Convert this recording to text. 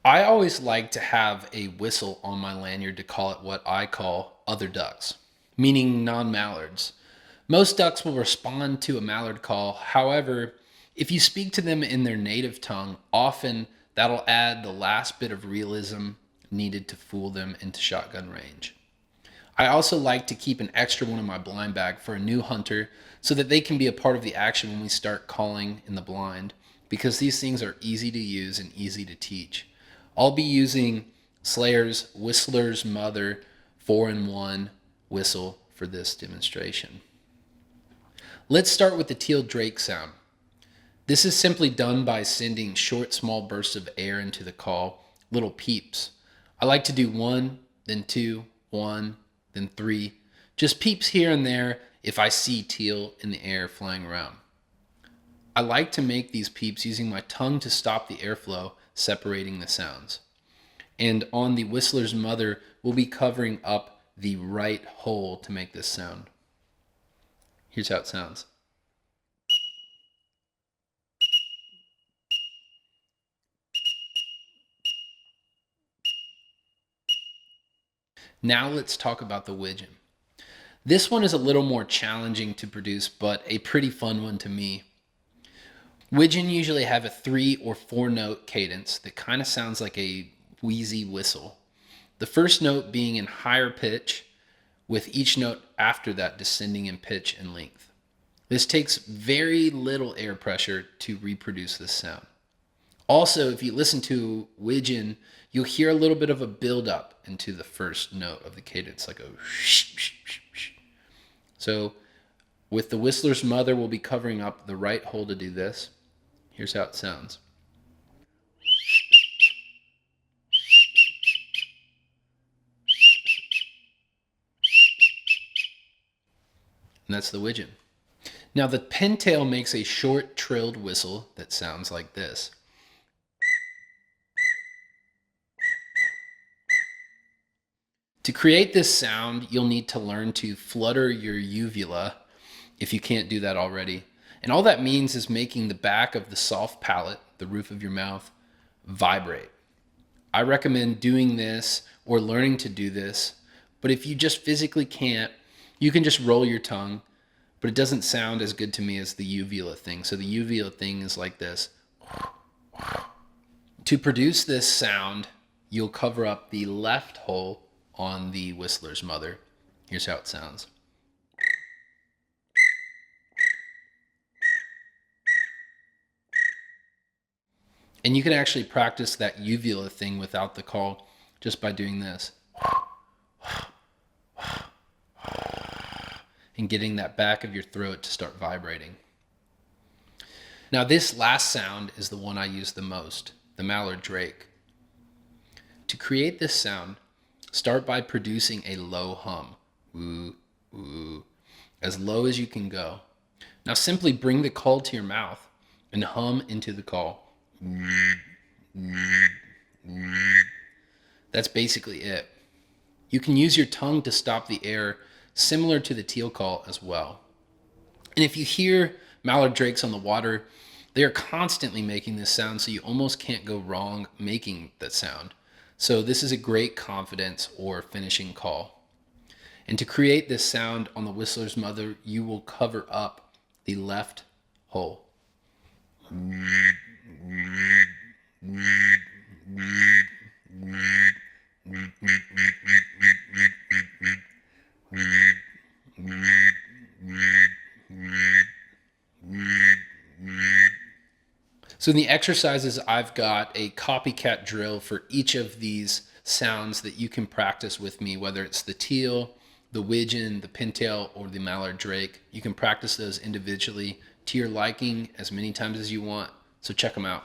I always like to have a whistle on my lanyard to call it what I call other ducks, meaning non-mallards. Most ducks will respond to a mallard call. However, if you speak to them in their native tongue, often that'll add the last bit of realism needed to fool them into shotgun range. I also like to keep an extra one in my blind bag for a new hunter so that they can be a part of the action when we start calling in the blind, because these things are easy to use and easy to teach. I'll be using Slayer's Whistler's Mother 4-in-1 whistle for this demonstration. Let's start with the teal drake sound. This is simply done by sending short, small bursts of air into the call, little peeps. I like to do 1, then 2, 1, then 3. Just peeps here and there if I see teal in the air flying around. I like to make these peeps using my tongue to stop the airflow, separating the sounds. And on the Whistler's Mother, we'll be covering up the right hole to make this sound. Here's how it sounds. Now let's talk about the widgeon. This one is a little more challenging to produce, but a pretty fun one to me. Widgeon usually have a 3 or 4 note cadence that kind of sounds like a wheezy whistle. The first note being in higher pitch, with each note after that descending in pitch and length. This takes very little air pressure to reproduce this sound. Also, if you listen to widgeon, you'll hear a little bit of a build-up into the first note of the cadence, like a shh, shh, shh, shh. So with the Whistler's Mother, we'll be covering up the right hole to do this. Here's how it sounds. And that's the widgeon. Now the pintail makes a short trilled whistle that sounds like this. To create this sound, you'll need to learn to flutter your uvula if you can't do that already. And all that means is making the back of the soft palate, the roof of your mouth, vibrate. I recommend doing this or learning to do this, but if you just physically can't, you can just roll your tongue, but it doesn't sound as good to me as the uvula thing. So the uvula thing is like this. To produce this sound, you'll cover up the left hole on the Whistler's Mother. Here's how it sounds. And you can actually practice that uvula thing without the call just by doing this. And getting that back of your throat to start vibrating. Now this last sound is the one I use the most, the mallard drake. To create this sound, start by producing a low hum, woo, woo, as low as you can go. Now simply bring the call to your mouth and hum into the call. That's basically it. You can use your tongue to stop the air, similar to the teal call as well. And if you hear mallard drakes on the water, they are constantly making this sound, so you almost can't go wrong making that sound. So this is a great confidence or finishing call. And to create this sound on the Whistler's Mother, you will cover up the left hole. So in the exercises, I've got a copycat drill for each of these sounds that you can practice with me, whether it's the teal, the widgeon, the pintail, or the mallard drake. You can practice those individually to your liking as many times as you want. So check them out.